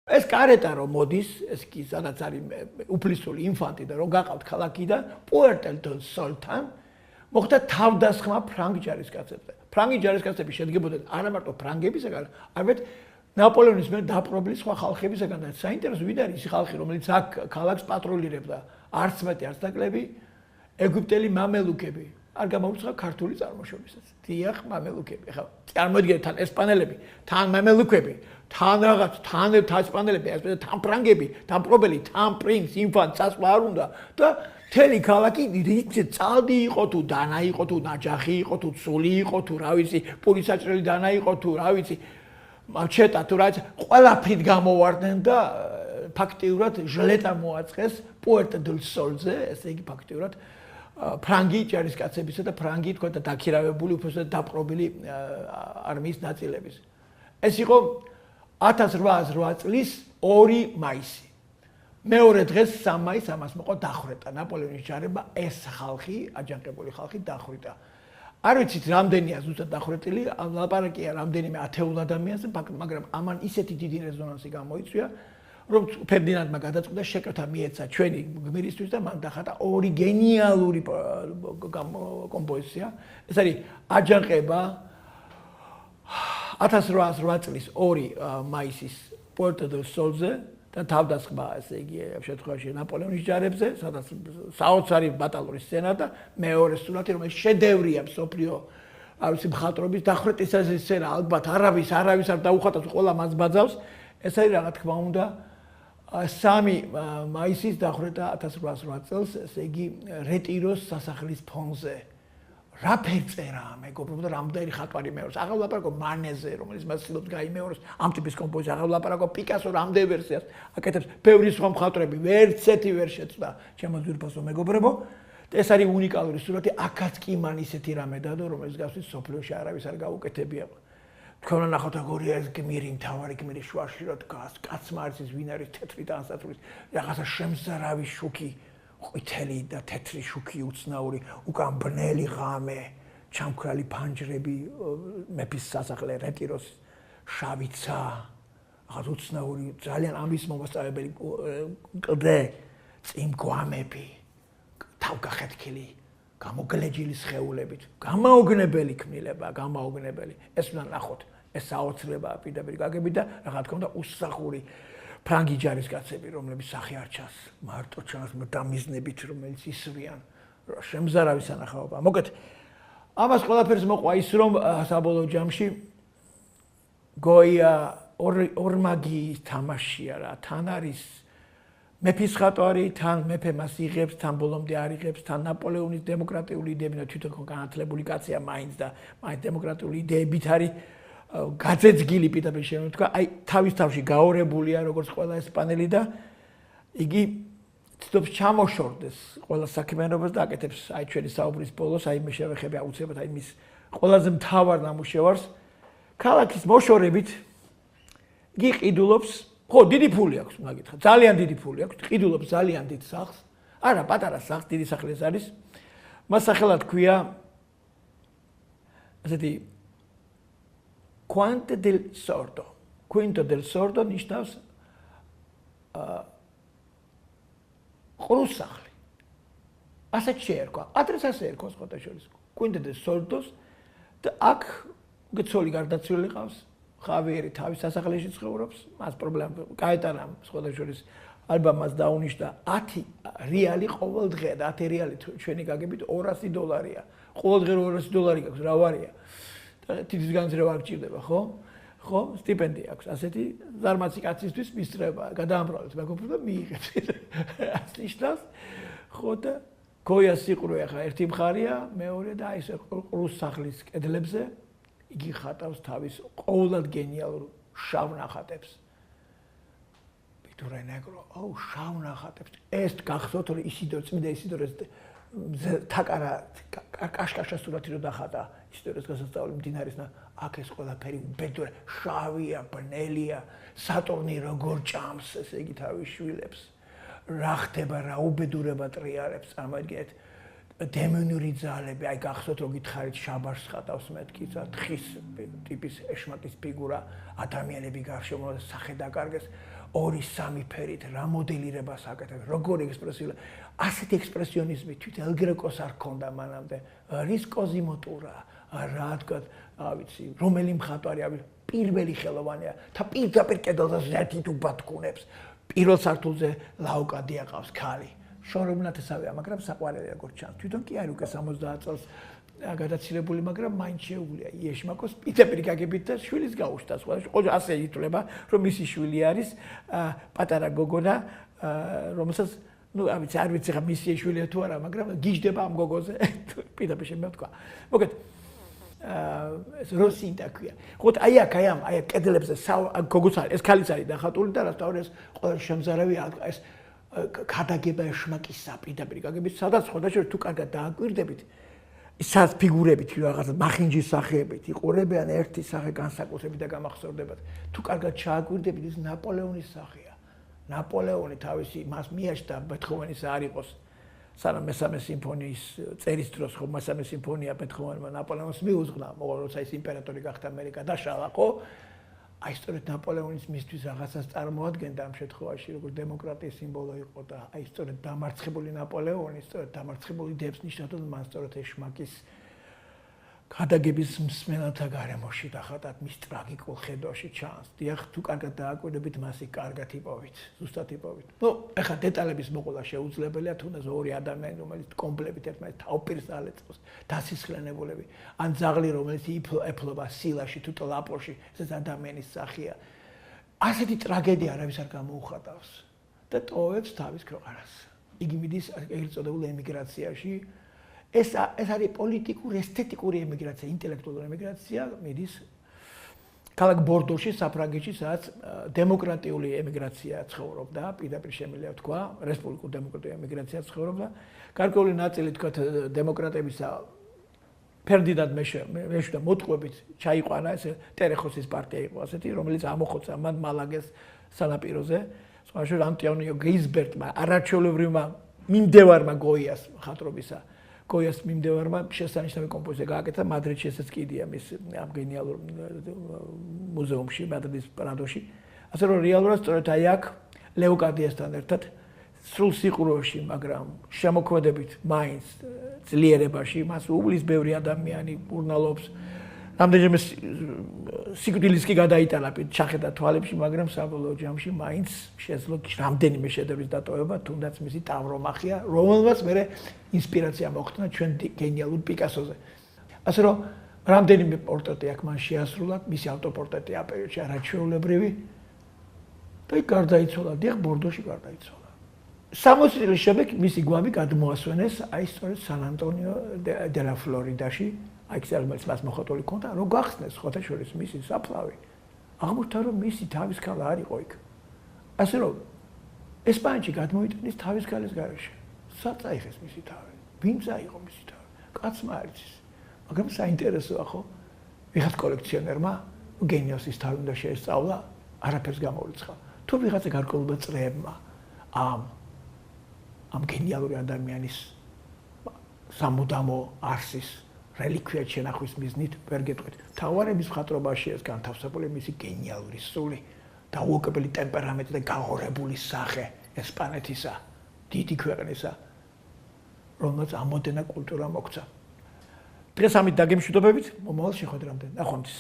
ეს კარეტა რომ მოდის, ეს კი სადაც არის უფლისწული ინფანტი და რომ გაყავთ ქალაქიდან პუერტო დელ სოლთან მოხდა თავდასხმა ფრანგ ჯარისკაცებზე. ფრანგი ჯარისკაცები შედგებოდნენ არა მარტო ფრანგებისაგან, არამედ ნაპოლეონის მიერ დაპყრობილი სხვა ხალხებისაგან და საინტერესო ვინ არის ის ხალხი, რომელიც აქ ქალაქს პატრულირებდა, არც მეტი არც ნაკლები, ეგვიპტელი მამელუკები. არ გამოუცხა ქართული წარმოშობისაც. დიახ, მამელუკები. ახლა წარმოიდგინეთ თან ესპანელები, თან მამელუკები, თან რაღაც, თან ესპანელები, თან ფრანგები, თან პრობელი, თან პრინც, ინფანტ, წასვლა არ უნდა და თელი ქალაქი რითი წალდი იყო თუ დანა იყო თუ ნაჯახი იყო თუ ცული იყო თუ რა ვიცი, პურისაჭრელი დანა იყო თუ რა ვიცი, მაჩეტა თუ რაც ყველაფრით გამოვარდნენ და ფაქტიურად ჟლეტა მოაწყეს პუერტო დელ სოლზე, ესე იგი ფაქტიურად ფრანგი ჯარისკაცებისა და ფრანგი თქვა და დაქირავებული უბრალოდ დაპყრობილი არმიის ნაწილების. ეს იყო 1808 წლის 2 მაისი. მეორე დღეს 3 მაისს ამას მოყვა დახვრეტა. ნაპოლეონის ჯარებმა ეს ხალხი, აჯანყებული ხალხი დახვრიტა. არ ვიცით რამდენია ზუსტად დახვრეტილი, ლაპარაკია რამდენიმე ათეულ ადამიანზე, მაგრამ ამან ისეთი დიდი რეზონანსი გამოიწვია, რომ ფერდინანდმა გადაწყვიტა შეკრთა მიეცა ჩვენი გმირისთვის და მან დახატა 2 გენიალური კომპოზიცია. ეს არის აჯანყება 1808 წლის 2 მაისის პუერტო დელ სოლზე და თავდასხმა, ესე იგი, ამ შემთხვევაში ნაპოლეონის ჯარებზე, სადაც საოცარი ბატალური სცენა და მეორე სურათი, რომელიც შედევრია მსოფლიო, არ ვიცი, მხატვრობის დახვრეტის სცენა, ალბათ არავის არ დაუხატავს, ყველა მას ბაძავს. ეს არის რა თქმა უნდა 3 მაისის დახვრეტა 1808 წელს, ესე იგი, რეტიროს სასახლის ფონზე. რა ფერწერაა, მეგობრებო, და რამდენი ხატვარი მეორს. აღარ ვლაპარაკობ მანეზე, რომელიც მას ცდილობს გაიმეოროს ამ ტიპის კომპოზიცია. აღარ ვლაპარაკობ პიკასო რამდენი ვერსიას აკეთებს. ბევრი სხვა მხატვრები ვერცეთი ვერ შეცდა ჩემო ძვირფასო მეგობრებო. ეს არის უნიკალური სურათი, აქაც კი მან ისეთი რამე დადო, რომელიც გასვით სოფლიოში არავის არ გაუკეთებია. თქვენ ნახოთ აგორია ეს გმირი, მთავარი გმირი შუაში რა დგას, კაცმა არის ის ვინ არის თეთრი ტანსაცმლის, რაღაცა შემზარავი შუქი. ყვითელი და თეთრი შუქი უცნაური, უკან ბნელი ღამე, ჩამქრალი ფანჯრები, მეფის სასახლე რეტიროს შავიცა, რაღაც უცნაური, ძალიან ამის მომასწავებელი კლდე, წიმგვამები, თავგახეთქილი, გამოგლეჯილი სხეულებით, გამაოგნებელი ქმნილება, გამაოგნებელი. ეს უნდა ნახოთ, ეს საოცრებაა პირდაპირ გაგებით და რა თქმა უნდა უსახური ფრანგი ჯარისკაცები, რომლებიც სახე არ ჩანს, მარტო ჩანს დამიზნებით, რომელიც ისვიან, შემზარავი სანახაობა. მოკეთ, ამას ყველაფერს მოყვა ის, რომ საბოლოო ჯამში გოია ორმაგიის თამაშია რა, თან არის მეფის ხატვარი, თან მეფე მას იღებს, თან ბოლომდე არ იღებს, თან ნაპოლეონის დემოკრატიული იდეები და თვითონ განათლებული კაცია მაინც და მაინც დემოკრატიული იდეებით არის გაძეძგილი პირდაპირ შეიძლება თქვა, აი თავის თავში გაორებულია როგორც ყველა ესპანელი და იგი ცდილობს ჩამოშორდეს ყველა საქმიანობას და აკეთებს აი ჩვენი საუბრის ბოლოს, აი მე შევეხები აუცილებლად აი მის ყველაზე მთავარ ნამუშევარს ქალაქის მოშორებით იგი ყიდულობს, ხო, დიდი ფული აქვს, უნდა გითხრა, ძალიან დიდი ფული აქვს, ყიდულობს ძალიან დიდ სახლს, არა, პატარა სახლს, დიდი სახლი ეს არის. მას სახელად ქვია ასეთი Quinte del Sordo. Quinto del Sordo ნიშნავს ყრუს სახლი. ასეთ შეერქვა. ადრეს ასე ერქვა სხვათა შორის. Quinte del Sordos და აქ გეცოლი გარდაცვლილი ყავს. ხავიერი თავის სასახლეში ცხოვრობს. მას პრობლემა გაეტანა სხვათა შორის ალბათ მას დაუნიშნა 10 რეალი ყოველ დღე და 10 რეალი ჩვენი გაგებით $200. ყოველ დღე $200 გაქვს, რა ვარია. თითის განძრევა არ გჭირდება, ხო? ხო, სტიპენდია აქვს. ასეთი ზარმაცი კაცისთვის მისწრება, გადაამრავლეთ მეგობრებო და მიიღებს. ასე ნიშნავს. ხო და გოიას სიყრუე ახლა ერთი მხარია, მეორე და აი ეს ყრუს სახლის კედლებზე იგი ხატავს თავის ყოველად გენიალურ შავ ნახატებს. პიტურე ნეგრო, აუ შავ ნახატებს. ეს გახსოვთ რომ ისიდორ წმინდა ისიდორეს თაკარა კაშკაშა სურათი რო დახატა ისტორიის გასასწავლი მდინარის და აქ ეს ყველაფერი უბედურა, შავია, ბნელია, სატურნი როგორ ჭამს, ესე იგი თავის შვილებს. რა ხდება, რა უბედურება ტრიალებს, წარმოიდგინეთ დემონური ძალები, აი გახსოვთ რომ გითხარით შაბაშს ხატავს მეთქი, თხის ტიპის ეშმაკის ფიგურა, ადამიანები გარშემო სახე დაკარგეს. 2-3 ფერით რა მოდელირებას აკეთებს, როგორი ექსპრესიული. ასეთი ექსპრესიონიზმი თვით ელ გრეკოს არ ქონდა მანამდე. რის კოზიმოტურა, რა თქვა, ვიცი, რომელი მხატვარი არის პირველი ხელოვანია, და პირდაპირ კედელზე ზეთით უბათქუნებს. პირველ სართულზე ლაოკადია ყავს ქალი. შორომნათესავია, მაგრამ საყვარელი როგორც ჩანს. თვითონ კი არ უკვე 70 წელს გადაცილებული, მაგრამ მაინც შეუძლია იეშმაკოს პირდაპირ გაგებით და შვილის გაუშვდა. ყველა ასე ითვლება, რომ მისი შვილი არის პატარა გოგონა, რომელსაც არ ვიცი ხა მისი შვილია თუ არა, მაგრამ გიждდება ამ გოგოზე. პირდაპირ შემოთქვა. მოგეთ ეს როსინდა ქვია. ხო აი ამ კედლებზე გოგოც არის, ეს ქალიც არის დახატული და რასთავარ ეს ყველა შემზარავი ეს ქადაგება ეშმაკის საპირდაპირ გაგებით, სადაც ხოდაშორ თუ კარგად დააკვირდებით ისაც ფიგურებით რაღაცა მახინჯის სახეებით იყურებიან ერთი სახე განსაკუთრებით და გამახსოვდებათ. თუ კარგად ჩააკვირდებით ის ნაპოლეონის სახეა. ნაპოლეონი თავისი მას მიაჩნდა ბეთჰოვენის არ იყოს. სანამ მესამე სიმფონიის წერის დროს ხო მესამე სიმფონია ბეთჰოვენმა ნაპოლეონს მიუძღვნა, მაგრამ როცა ის იმპერატორი გახდა ამერიკა დაშალა ხო? აი სწორედ ნაპოლეონის მისთვის რაღაცას წარმოადგენდა ამ შემთხვევაში, როგორც დემოკრატიის სიმბოლო იყო და აი სწორედ დამარცხებული ნაპოლეონი, სწორედ დამარცხებული დებს ნიშნავდა მან სწორედ ეშმაკის გადაგების მსმენელთა გარემოში დახატათ მის ტრაგიკულ ხედვაში ჩანს. დიახ, თუ კარგად დააკვირდებით მას იქ კარგად იპოვით, ზუსტად იპოვით. ნუ, ეხლა დეტალების მოყოლა შეუძლებელია, თუნდაც ორი ადამიანი, რომელიც კომპლეტით ერთმანეთს თავპირს ალეწოს, დასისხლენებულები, ან ძაღლი, რომელიც ეფლობა სილაში თუ ტლაპოში, ეს ადამიანის სახეა. ასეთი ტრაგედია არავის არ გამოუხატავს და ტოვებს თავის ქვეყანას. იგი მიდის ეგრეთ წოდებულ ემიგრაციაში. ეს არის პოლიტიკური, ესთეტიკური ემიგრაცია, ინტელექტუალური ემიგრაცია, მიდის ქალაქ ბორდოში, საფრანგეთში, სადაც დემოკრატიული ემიგრაცია ცხოვრობდა, პირდაპირ შემიძლია ვთქვა, რესპუბლიკურ დემოკრატიული ემიგრაცია ცხოვრობდა. გარკვეული ნაწილი თქვა დემოკრატებისა ფერდინანდ მეშვიდე მოტყუებით ჩაიყვანა, ეს ტერეხოსის პარტია იყო ასეთი, რომელიც ამოხოცა მან მალაგეს სანაპიროზე. სხვაშორ ანტონიო გეიზბერტმა, არაჩვეულებრივმა მიმდევარმა გოიას ხატრობისა გოიას მიმდევარმა შესანიშნავი კომპოზიცია გააკეთა მადრიდში, ესეც კიდია მის ამ გენიალურ მუზეუმში, მადრიდის პრადოში. ასე რომ რეალურად სწორედ აი აქ ლეოკადიასთან ერთად სრულ სიყუროში, მაგრამ შემოქმედებით მაინც ძლიერებაში, მას უვლის ბევრი ადამიანი ურნალობს. რამდენჯერმე სიკვდილის კი გადაიტანა ჩახედა თვალებში, მაგრამ საბოლოო ჯამში მაინც შეძლო რამდენიმე შედევრის დატოვება, თუნდაც მისი ტავრომახია, რომელმაც მე ინსპირაცია მოხდა ჩვენ გენიალურ პიკასოზე. ასე რომ რამდენიმე პორტრეტი აქ მან შეასრულა, მისი ავტოპორტრეტი ამ პერიოდში არაჩვეულებრივი და იქ გარდაიცვალა, დიახ, ბორდოში გარდაიცვალა. 60 წლის შემდეგ მისი გვამი გადმოასვენეს აი სწორედ სან ანტონიო დე ლა ფლორიდაში. აი ეს მას მოხატული ქონდა, რომ გახსნეს ხოთა შორის მისი საფლავი. აღმოჩნდა, რომ მისი თავის ქალა არ იყო იქ. ასე რომ ესპანეთში გადმოიტანის თავის ქალის გარეშე. საწაიხეს მისი თავი. ვინ წაიღო მისი თავი? კაცმა არ იცის. მაგრამ საინტერესოა ხო? ვიღაც კოლექციონერმა გენიოსის თავი უნდა შეესწავლა, არაფერს გამოუცხა. თუ ვიღაცა გარკვეულმა წრეებმა ამ გენიალური ადამიანის სამუდამო არსის რელიკვიად შენახვის მიზნით ვერ გეტყვით. თავარების მხატვრობაში ეს განთავსებული მისი გენიალური სული, დაუოკებელი ტემპერამენტი და გაღორებული სახე ესპანეთისა, დიდი ქვეყნისა, რომელსაც ამოდენა კულტურა მოგცა. დღეს ამით დაგემშვიდობებით, მომავალ შეხვედრამდე. ნახვამდის.